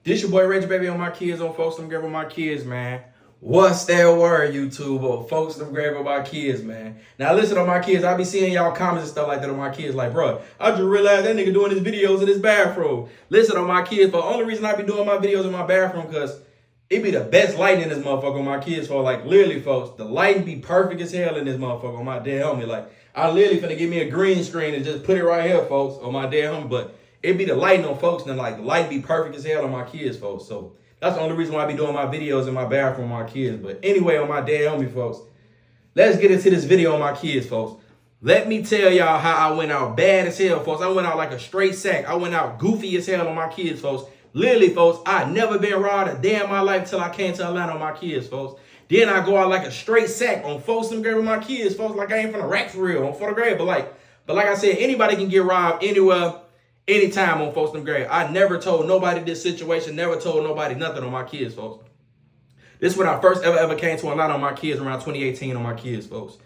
This your boy ReggieBaybee on my kids, on folks them grave on my kids, man. What's that word, YouTube? Or folks them grave on my kids, man. Now listen on my kids, I be seeing y'all comments and stuff like that on my kids, like, bro, I just realized that nigga doing his videos in his bathroom. Listen on my kids, but the only reason I be doing my videos in my bathroom, because it be the best lighting in this motherfucker on my kids, for like literally, folks, the lighting be perfect as hell in this motherfucker on my dead homie. Like, I literally finna give me a green screen and just put it right here, folks, on my dead homie, but it be the lighting on folks, and like the light be perfect as hell on my kids, folks. So that's the only reason why I be doing my videos in my bathroom on my kids. But anyway, on my dead homie, folks, let's get into this video on my kids, folks. Let me tell y'all how I went out bad as hell, folks. I went out like a straight sack. I went out goofy as hell on my kids, folks. Literally, folks, I never been robbed a day in my life till I came to Atlanta on my kids, folks. Then I go out like a straight sack on folks and grave with my kids, folks. Like I ain't from the rack for real, on for the grave. But like I said, anybody can get robbed anywhere, anytime on folks them grave. I never told nobody this situation, never told nobody nothing on my kids, folks. This is when I first ever came to Atlanta on my kids, around 2018 on my kids, folks.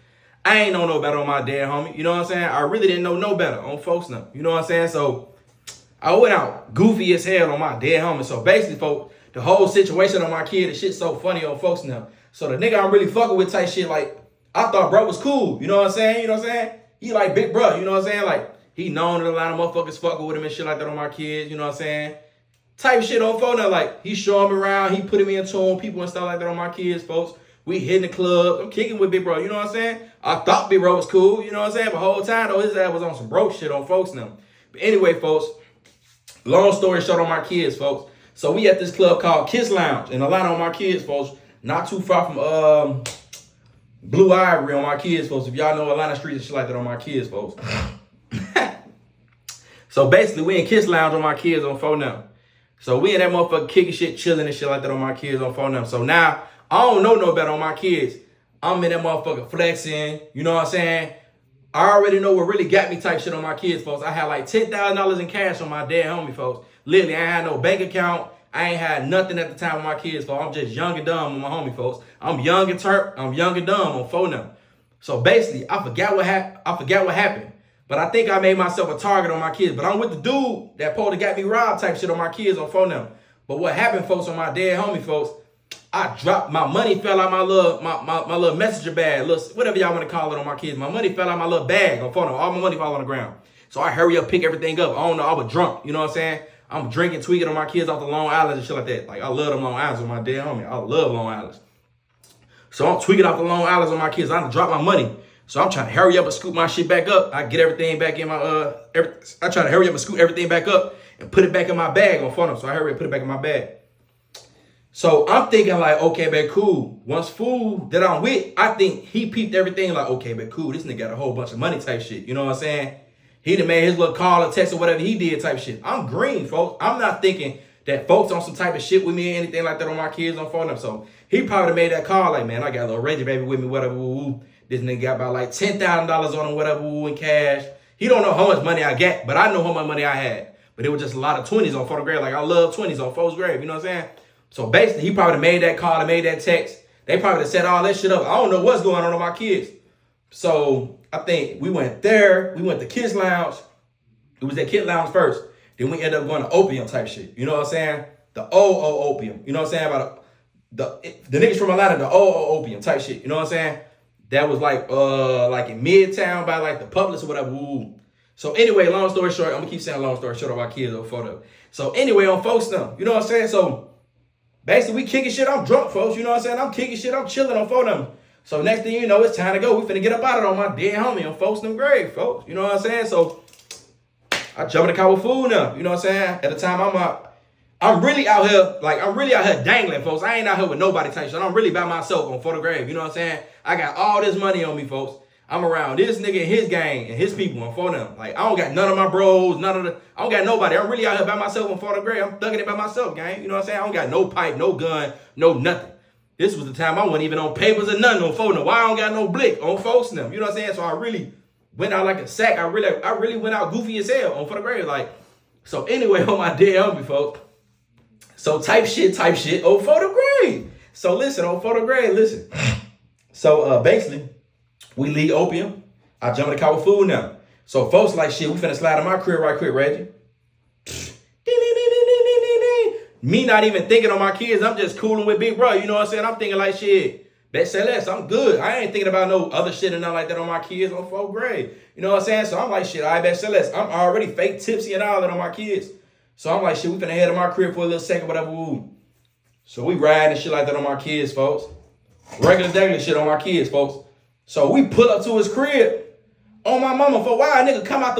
I ain't know no better on my dad, homie. You know what I'm saying? I really didn't know no better on folks now. You know what I'm saying? So I went out goofy as hell on my dead homie. So basically, folks, the whole situation on my kid, the shit's so funny on folks now. So the nigga I'm really fucking with type shit, like, I thought bro was cool. You know what I'm saying? You know what I'm saying? He like big bro. You know what I'm saying? Like, he known that a lot of motherfuckers fucking with him and shit like that on my kids. You know what I'm saying? Type shit on phone now. Like, he showing me around. He putting me in tune, people and stuff like that on my kids, folks. We hitting the club. I'm kicking with big bro. You know what I'm saying? I thought big bro was cool. You know what I'm saying? But the whole time, though, his ass was on some broke shit on folks now. But anyway, folks, long story short on my kids, folks. So we at this club called Kiss Lounge in Atlanta on my kids, folks. Not too far from Blue Ivory on my kids, folks. If y'all know Atlanta streets and shit like that on my kids, folks. So basically, we in Kiss Lounge on my kids on phone now. So we in that motherfucker kicking shit, chilling and shit like that on my kids on phone now. So now, I don't know no better on my kids. I'm in that motherfucker flexing, you know what I'm saying? I already know what really got me type shit on my kids, folks. I had like $10,000 in cash on my dead homie, folks. Literally, I ain't had no bank account. I ain't had nothing at the time with my kids, folks. I'm just young and dumb with my homie, folks. I'm young and turp. I'm young and dumb on phone now. So basically, I forgot what happened. But I think I made myself a target on my kids. But I'm with the dude that probably got me robbed type shit on my kids on phone now. But what happened, folks, on my dead homie, folks, I dropped, my money fell out my little messenger bag, little, whatever y'all want to call it on my kids. My money fell out my little bag on phone. All my money fall on the ground. So I hurry up, pick everything up. I don't know, I was drunk, you know what I'm saying? I'm drinking, tweaking on my kids off the Long Island and shit like that. Like, I love them Long Islands on my dead homie. I love Long Islands. So I'm tweaking off the Long Islands on my kids. I done dropped my money. So I'm trying to hurry up and scoop my shit back up. I get everything back in my, I try to hurry up and scoop everything back up and put it back in my bag on phone. So I hurry up, put it back in my bag. So I'm thinking like, okay, man, cool. Once fool that I'm with, I think he peeped everything like, okay, man, cool. This nigga got a whole bunch of money type shit. You know what I'm saying? He done made his little call or text or whatever he did type shit. I'm green, folks. I'm not thinking that folks on some type of shit with me or anything like that on my kids on phone. So he probably made that call like, man, I got a little ReggieBaybee with me, whatever, woo. This nigga got about like $10,000 on him, whatever, woo, in cash. He don't know how much money I got, but I know how much money I had. But it was just a lot of 20s on photo grave. Like, I love 20s on folks' grave, you know what I'm saying? So basically, he probably made that call and made that text. They probably set all that shit up. I don't know what's going on with my kids. So I think we went there. We went to Kids Lounge. It was at Kid Lounge first. Then we ended up going to Opium type shit. You know what I'm saying? The Opium. You know what I'm saying? About the niggas from Atlanta, the Opium type shit. You know what I'm saying? That was like in Midtown by like the Publix or whatever. Ooh. So anyway, long story short, I'm gonna keep saying long story short on my kids or photo. So anyway, on folks now, you know what I'm saying? So basically, we kicking shit. I'm drunk, folks. You know what I'm saying? I'm kicking shit. I'm chilling on phone them. So next thing you know, it's time to go. We finna get up out of it on my dead homie on folks them grave, folks. You know what I'm saying? So I jump in the car with food now. You know what I'm saying? At the time, I'm really out here dangling, folks. I ain't out here with nobody type shit. I'm really by myself on photo grave. You know what I'm saying? I got all this money on me, folks. I'm around this nigga and his gang and his people on phone them. Like, I don't got none of my bros, I don't got nobody. I'm really out here by myself on photo grave. I'm thugging it by myself, gang. You know what I'm saying? I don't got no pipe, no gun, no nothing. This was the time I wasn't even on papers or nothing on phone them. Why I don't got no blick on folks them? You know what I'm saying? So I really went out like a sack. I really went out goofy as hell on photo grave. Like, so anyway, on my dead homie, folks. So type shit on photo grave. So listen, on photo grave, listen. So basically, we leave Opium. I jump in the car with food now. So folks like, shit, we finna slide in my crib right quick, Reggie. Me not even thinking on my kids. I'm just cooling with big bro. You know what I'm saying? I'm thinking like, shit, bet say less. I'm good. I ain't thinking about no other shit and nothing like that on my kids on 4th grade. You know what I'm saying? So I'm like, shit, I bet say less. I'm already fake tipsy and all that on my kids. So I'm like, shit, we finna head to my crib for a little second, whatever. Woo. So we riding and shit like that on my kids, folks. Regular shit on my kids, folks. So we pull up to his crib on my mama for a while. Nigga come out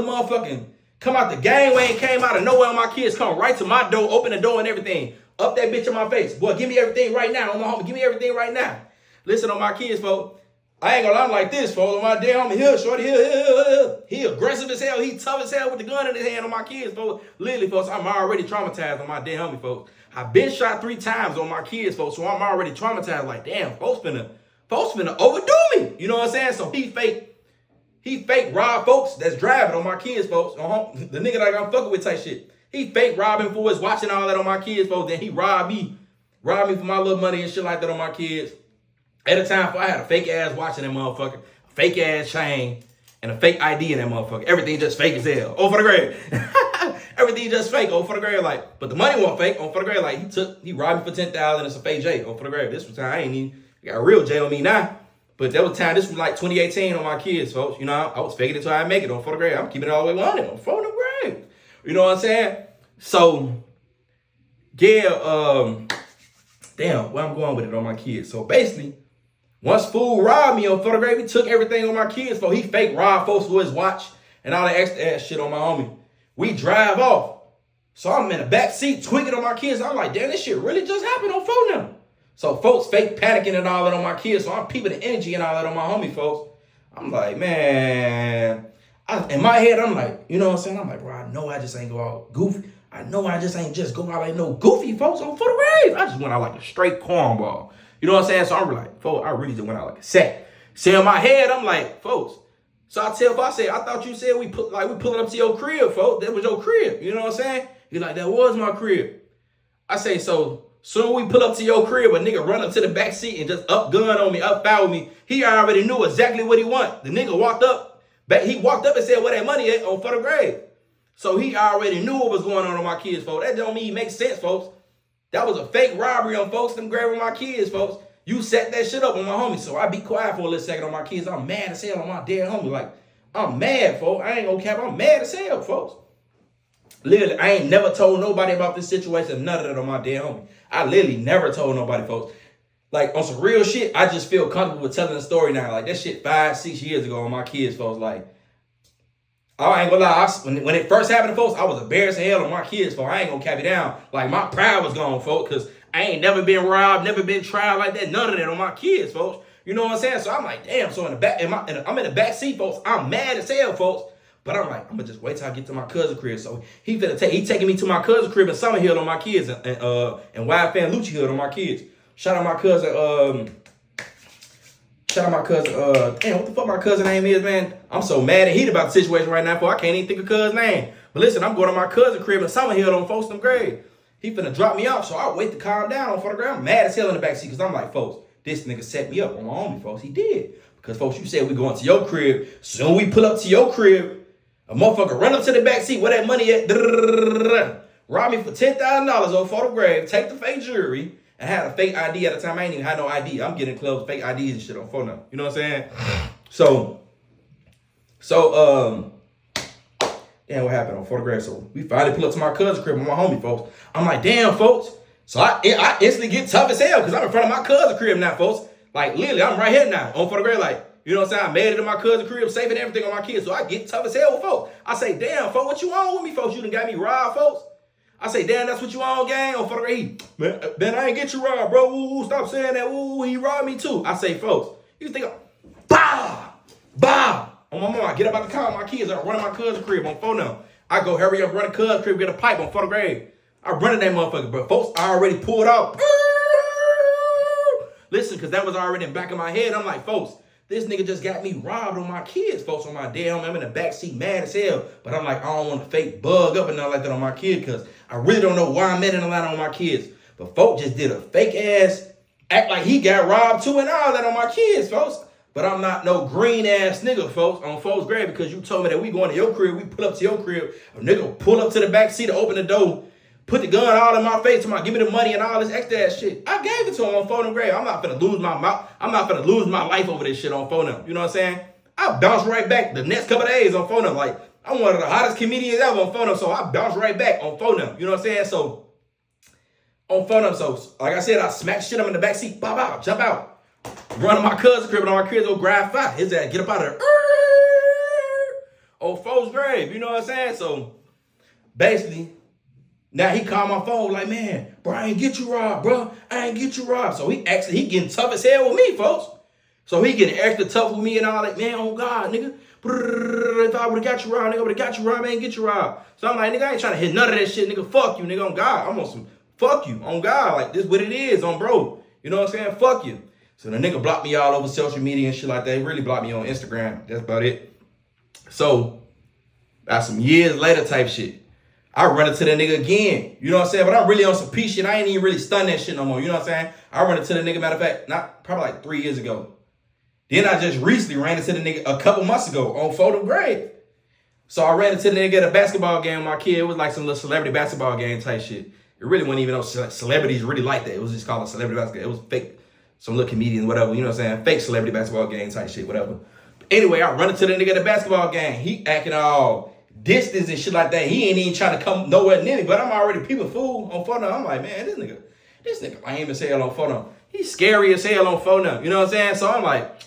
the gangway and came out of nowhere on my kids. Come right to my door, open the door and everything. Up that bitch in my face. Boy, give me everything right now on my homie. Give me everything right now. Listen on my kids, folks. I ain't gonna lie, I'm like this, folks. On my damn homie, here, shorty, here. He aggressive as hell. He tough as hell with the gun in his hand on my kids, folks. Literally, folks, I'm already traumatized on my damn homie, folks. I've been shot 3 times on my kids, folks, so I'm already traumatized. Like, damn, folks finna overdo me. You know what I'm saying? So he fake rob folks that's driving on my kids, folks. The nigga that I'm fucking with type shit. He fake robbing fools, watching all that on my kids, folks. Then he robbed me for my little money and shit like that on my kids. At a time, I had a fake ass watching that motherfucker, a fake ass chain, and a fake ID in that motherfucker. Everything just fake as hell. Oh, for the grave. Everything just fake. Oh, for the grave. Like, but the money wasn't fake. Oh, for the grave. Like, he robbed me for $10,000. It's a fake J. Oh, for the grave. This was time I ain't even got a real J on me now. But that was time. This was like 2018 on my kids, folks. You know, I was faking it till I make it. On for the grave. I'm keeping it all the way 100 on for the grave. You know what I'm saying? So, yeah. Damn, where I'm going with it on my kids. So basically, once fool robbed me on for the grave, he took everything on my kids. So he fake robbed folks with his watch and all that extra ass shit on my homie. We drive off. So I'm in the back seat tweaking on my kids. I'm like, damn, this shit really just happened on phone now. So folks fake panicking and all that on my kids. So I'm peeping the energy and all that on my homie, folks. I'm like, man. In my head, I'm like, you know what I'm saying? I'm like, bro, I know I just ain't go out goofy. I know I just ain't just go out like no goofy, folks, on for the grave. I just went out like a straight cornball. You know what I'm saying? So I'm like, folks, I really just went out like a sack. See, in my head, I'm like, folks. So I tell folks, I thought you said we pulling up to your crib, folks. That was your crib. You know what I'm saying? He's like, that was my crib. I say, so soon we pull up to your crib, a nigga run up to the back seat and just up gun on me, up foul me. He already knew exactly what he want. The nigga walked up and said, where that money at on for the grave. So he already knew what was going on my kids, folks. That don't mean make sense, folks. That was a fake robbery on folks, them grabbing my kids, folks. You set that shit up on my homie. So I be quiet for a little second on my kids. I'm mad as hell on my dead homie. Like, I'm mad, folks. I ain't gonna cap. I'm mad as hell, folks. Literally, I ain't never told nobody about this situation. None of that on my dead homie. I literally never told nobody, folks. Like, on some real shit, I just feel comfortable with telling the story now. Like, that shit 5-6 years ago on my kids, folks. Like, I ain't gonna lie, when it first happened to folks, I was embarrassed as hell on my kids, folks. I ain't gonna cap it down. Like, my pride was gone, folks, because I ain't never been robbed, never been tried like that, none of that on my kids, folks. You know what I'm saying? So I'm like, damn, so I'm in the back seat, folks. I'm mad as hell, folks. But I'm like, I'm gonna just wait till I get to my cousin's crib. So he taking me to my cousin's crib in Summerhill on my kids and Wild Fan Lucci Hood on my kids. Shout out my cousin, damn, what the fuck my cousin name is, man? I'm so mad and heated about the situation right now, for I can't even think of cousin's name. But listen, I'm going to my cousin's crib in Summerhill on Folsom Grade. He finna drop me off, so I wait to calm down on photograph. I'm mad as hell in the backseat, because I'm like, folks, this nigga set me up on my homie, folks. He did. Because, folks, you said we going to your crib. Soon we pull up to your crib, a motherfucker run up to the backseat, where that money at? Rob me for $10,000 on photo grave, take the fake jewelry, and had a fake ID at the time. I ain't even had no ID. I'm getting clubs, fake IDs and shit on phone now. You know what I'm saying? So, damn, what happened on photograph? So we finally pull up to my cousin's crib with my homie, folks. I'm like, damn, folks. So I instantly get tough as hell because I'm in front of my cousin's crib now, folks. Like, literally, I'm right here now on photograph. Like, you know what I'm saying? I made it in my cousin's crib, saving everything on my kids. So I get tough as hell with folks. I say, damn, folks, what you on with me, folks? You done got me robbed, folks. I say, damn, that's what you on, gang? On photograph. Man, I ain't get you robbed, bro. Ooh, stop saying that. Ooh, he robbed me too. I say, folks, you think bah. On my mom, I get up out the car, my kids are running my cousin's crib on phone now. I go hurry up, run a cousin's crib, get a pipe on photograph. I run in that motherfucker, but folks, I already pulled out. Listen, because that was already in the back of my head. I'm like, folks, this nigga just got me robbed on my kids, folks, on my damn. I'm in the backseat mad as hell, but I'm like, I don't want to fake bug up and nothing like that on my kid, because I really don't know why I'm mad a lot on my kids. But folks just did a fake ass, act like he got robbed too and all that on my kids, folks. But I'm not no green ass nigga, folks, on folks' grave, because you told me that we going to your crib, we pull up to your crib, a nigga pull up to the back seat to open the door, put the gun all in my face, to give me the money and all this extra ass shit. I gave it to him on phone and grave. I'm not finna lose my mouth. I'm not finna lose my life over this shit on phone up. You know what I'm saying? I bounced right back the next couple of days on phone up. Like, I'm one of the hottest comedians ever on phone up, so I bounced right back on phone up. You know what I'm saying? So, on phone up, so like I said, I smacked shit up in the back seat, pop out, jump out, run to my cousin's crib, and all my kids go grab fire. His ass get up out of there. On folks' grave, you know what I'm saying? So, basically, now he called my phone like, man, bro, I ain't get you robbed, bro. I ain't get you robbed. So he getting tough as hell with me, folks. So he getting extra tough with me and all that, man, oh God, nigga. If I would've got you robbed, nigga, I would've got you robbed, man, ain't get you robbed. So I'm like, nigga, I ain't trying to hit none of that shit, nigga. Fuck you, nigga, on God. I'm on some fuck you, on God. Like, this what it is, on bro. You know what I'm saying? Fuck you. So the nigga blocked me all over social media and shit like that. He really blocked me on Instagram. That's about it. So, that's some years later type shit. I run into the nigga again. You know what I'm saying? But I'm really on some peace shit. I ain't even really stunned that shit no more. You know what I'm saying? I run into the nigga, matter of fact, probably like 3 years ago. Then I just recently ran into the nigga a couple months ago on photo grade. So I ran into the nigga at a basketball game with my kid. It was like some little celebrity basketball game type shit. It really wasn't even no celebrities really like that. It was just called a celebrity basketball. It was fake. Some little comedians, whatever. You know what I'm saying? Fake celebrity basketball game type shit, whatever. Anyway, I run into the nigga at the basketball game. He acting all distance and shit like that. He ain't even trying to come nowhere near me, but I'm already peeping fool on phone. I'm like, man, this nigga lame as hell on phone. He's scary as hell on phone. You know what I'm saying? So I'm like,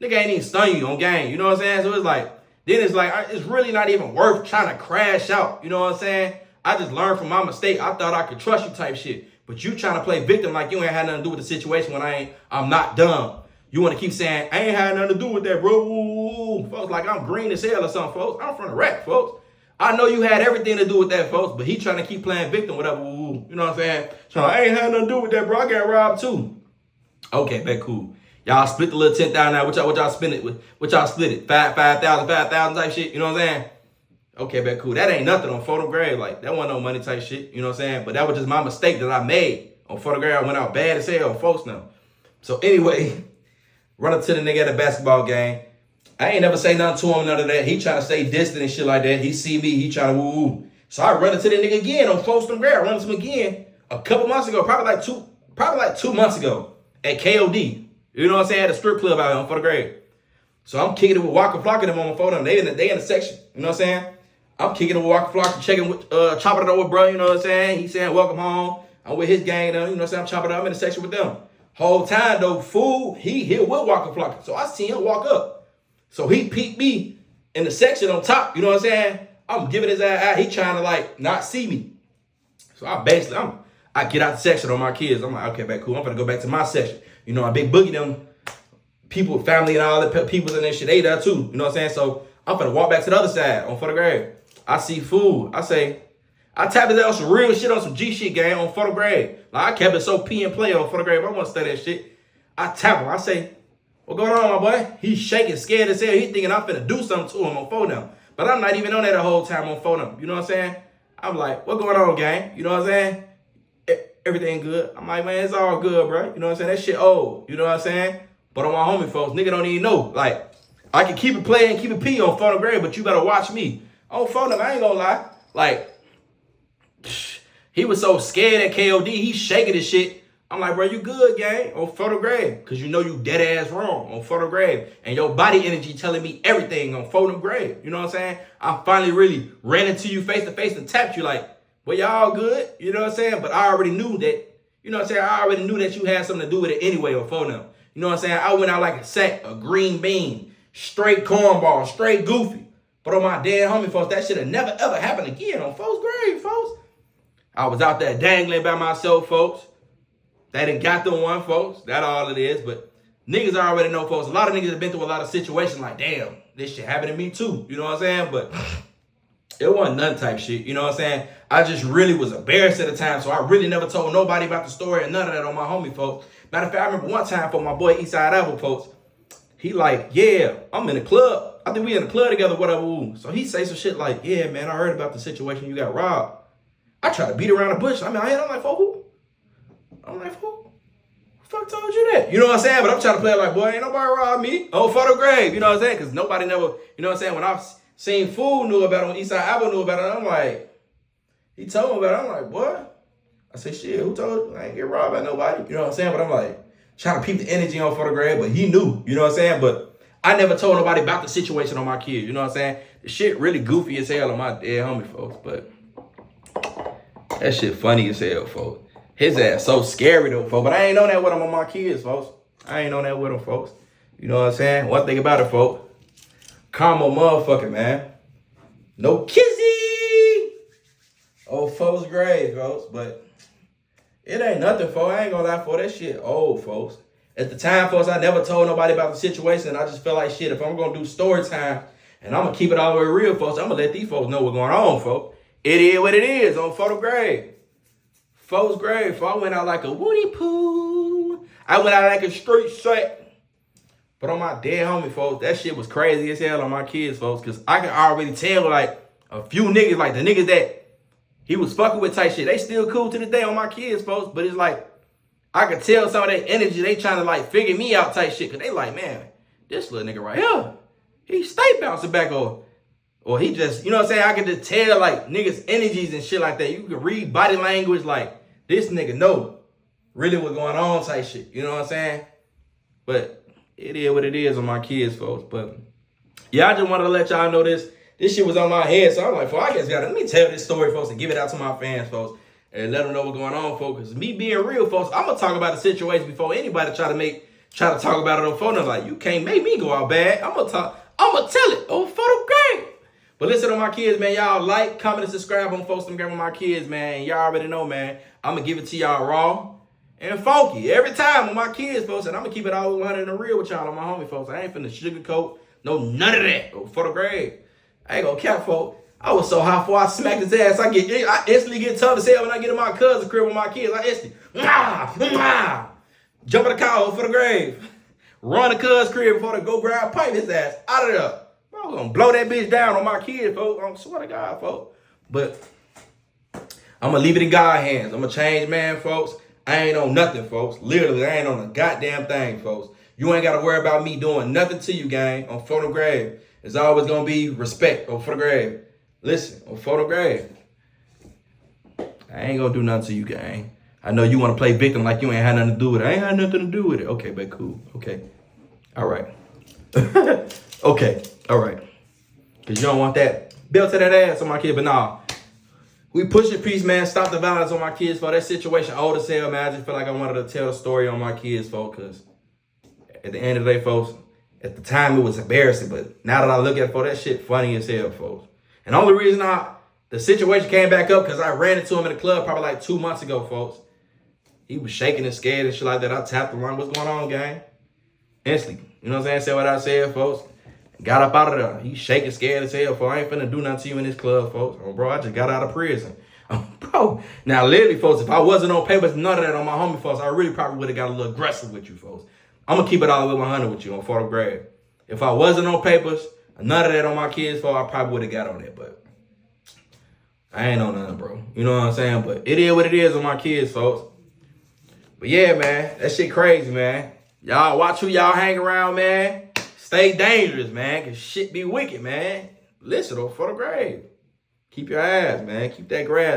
nigga ain't even stun you on game. You know what I'm saying? So it's like, then it's like, it's really not even worth trying to crash out. You know what I'm saying? I just learned from my mistake. I thought I could trust you type shit. But you trying to play victim like you ain't had nothing to do with the situation when I'm not dumb. You want to keep saying, I ain't had nothing to do with that, bro. Ooh, folks, like I'm green as hell or something, folks. I'm from the rack, folks. I know you had everything to do with that, folks, but he trying to keep playing victim, whatever. Ooh, you know what I'm saying? So I ain't had nothing to do with that, bro. I got robbed too. Okay, bet cool. Y'all split the little 10,000 now. What y'all spend it with? What y'all split it? 5,000 type shit. You know what I'm saying? Okay, bet cool. That ain't nothing on photo grade. Like, that wasn't no money type shit. You know what I'm saying? But that was just my mistake that I made. On photo grade, I went out bad as hell on folks now. So anyway, run up to the nigga at a basketball game. I ain't never say nothing to him, none of that. He trying to stay distant and shit like that. He see me, he trying to woo-woo. So I run into the nigga again on Flaunting grade. I run into him again a couple months ago, probably like 2 months ago at KOD. You know what I'm saying? At a strip club out here on photo grade. So I'm kicking it with Walker Flocker them on my phone. They in the section. You know what I'm saying? I'm kicking it with Walker Flocker, checking with chopping it up with bro. You know what I'm saying? He saying welcome home. I'm with his gang though. You know what I'm saying? I'm chopping it up. I'm in the section with them. Whole time though, fool, he here with Walker Flocker. So I see him walk up. So he peeped me in the section on top. You know what I'm saying? I'm giving his ass out. He trying to like not see me. So I get out the section on my kids. I'm like, okay, back cool. I'm gonna go back to my section. You know, I big boogie them people, family and all the people in that shit. They there too. You know what I'm saying? So I'm gonna walk back to the other side on photograph. I see food. I tap his out some real shit on some G shit game on photograph. Like I kept it so P and play on photograph. I want to study that shit. I tap him. I say, what going on, my boy? He's shaking, scared as hell. He thinking I'm finna do something to him on phone now. But I'm not even on that the whole time on phone now. You know what I'm saying? I'm like, what going on, gang? You know what I'm saying? Everything good. I'm like, man, it's all good, bro. You know what I'm saying? That shit old. You know what I'm saying? But on my homie folks, nigga don't even know. Like, I can keep it playing, keep it P on photograph, but you better watch me. On phone, I ain't gonna lie. Like, he was so scared at KOD, he shaking his shit. I'm like, bro, you good, gang, on photograph. Because you know you dead ass wrong on photograph. And your body energy telling me everything on photograph. You know what I'm saying? I finally really ran into you face to face and tapped you like, well, y'all good? You know what I'm saying? But I already knew that, you know what I'm saying? I already knew that you had something to do with it anyway on phone. You know what I'm saying? I went out like a sack, a green bean, straight cornball, straight goofy. But on my dead homie, folks, that shit have never, ever happened again on folks' grave, folks. I was out there dangling by myself, folks. They done got the one, folks. That's all it is. But niggas already know, folks. A lot of niggas have been through a lot of situations like, damn, this shit happened to me too. You know what I'm saying? But it wasn't none type shit. You know what I'm saying? I just really was embarrassed at the time. So I really never told nobody about the story and none of that on my homie, folks. Matter of fact, I remember one time for my boy Eastside Apple, folks. He like, yeah, I'm in the club. I think we in the club together, whatever. So he say some shit like, yeah, man, I heard about the situation. You got robbed. I try to beat around the bush. I'm like, for who? I'm like, who the fuck told you that? You know what I'm saying? But I'm trying to play it like, boy, ain't nobody robbed me. Oh, photo grave. You know what I'm saying? Because nobody never, you know what I'm saying? When I've seen Fool knew about it, when Eastside Apple knew about it, I'm like, He told me about it. I'm like, what? I said, shit, who told you? I ain't get robbed by nobody. You know what I'm saying? But I'm like, trying to peep the energy on photograph, but he knew. You know what I'm saying? But I never told nobody about the situation on my kids. You know what I'm saying? The shit really goofy as hell on my dead homie, folks. But that shit funny as hell, folks. His ass so scary though, folks. But I ain't know that with him on my kids, folks. I ain't know that with him, folks. You know what I'm saying? One thing about it, folks. Karma motherfucker, man. No kizzy. Old folks' grave, folks. But it ain't nothing, folks. I ain't gonna lie, for that shit old, folks. At the time, folks, I never told nobody about the situation. I just felt like shit. If I'm gonna do story time and I'm gonna keep it all the way real, folks, I'm gonna let these folks know what's going on, folks. It is what it is on photo grave. Folks' grave, folks. I went out like a woody poo. I went out like a straight shot. But on my dead homie, folks, that shit was crazy as hell on my kids, folks, because I can already tell, like, a few niggas, like the niggas that he was fucking with type shit, they still cool to this day on my kids, folks, but it's like, I could tell some of that energy, they trying to, like, figure me out type shit, because they like, man, this little nigga right here, he stay bouncing back, or he just, you know what I'm saying, I could just tell, like, niggas' energies and shit like that. You can read body language, like, this nigga know really what's going on type shit, you know what I'm saying? But it is what it is on my kids, folks. But yeah, I just wanted to let y'all know this. This shit was on my head, so I'm like, I guess let me tell this story, folks, and give it out to my fans, folks, and let them know what's going on, folks. Because me being real, folks, I'm gonna talk about the situation before anybody try to talk about it on phone. I'm like, you can't make me go out bad. I'm gonna tell it on photo grave. But listen to my kids, man. Y'all like, comment, and subscribe on folks Instagram with my kids, man. Y'all already know, man. I'm gonna give it to y'all raw and funky every time with my kids, folks, and I'm gonna keep it all 100 and real with y'all on my homie, folks. I ain't finna sugarcoat, none of that. For the grave, I ain't gonna cap, folks. I was so hot before I smacked his ass. I instantly get tough as hell when I get in my cousin's crib with my kids. I instantly, jump in the car for the grave, run the cuz crib before they go grab pipe his ass out of there. I'm gonna blow that bitch down on my kids, folks. I swear to God, folks. But I'm gonna leave it in God's hands. I'm a changed man, folks. I ain't on nothing, folks. Literally, I ain't on a goddamn thing, folks. You ain't got to worry about me doing nothing to you, gang. On photo grave, it's always going to be respect on photo grave. Listen, on photo grave, I ain't going to do nothing to you, gang. I know you want to play victim like you ain't had nothing to do with it. I ain't had nothing to do with it. Okay, but cool. Okay. All right. Okay. All right. Because you don't want that belt to that ass on my kid, but nah. We pushing peace, man. Stop the violence on my kids, folks. That situation old as hell, man. I just feel like I wanted to tell the story on my kids, folks, because at the end of the day, folks, at the time it was embarrassing, but now that I look at it, folks, that shit funny as hell, folks. And the only reason the situation came back up because I ran into him in the club probably like 2 months ago, folks. He was shaking and scared and shit like that. I tapped him on, what's going on, gang? Instantly. You know what I'm saying? Said what I said, folks. Got up out of there. He's shaking, scared as hell, folks. I ain't finna do nothing to you in this club, folks. Oh, bro, I just got out of prison. Bro, now literally, folks, if I wasn't on papers, none of that on my homie, folks, I really probably would have got a little aggressive with you, folks. I'm gonna keep it all the way 100 with you on photo grave. If I wasn't on papers, none of that on my kids, folks, I probably would have got on it, but I ain't on nothing, bro. You know what I'm saying? But it is what it is on my kids, folks. But yeah, man, that shit crazy, man. Y'all watch who y'all hang around, man. Stay dangerous, man, because shit be wicked, man. Listen, though, for the grave. Keep your eyes, man. Keep that grass.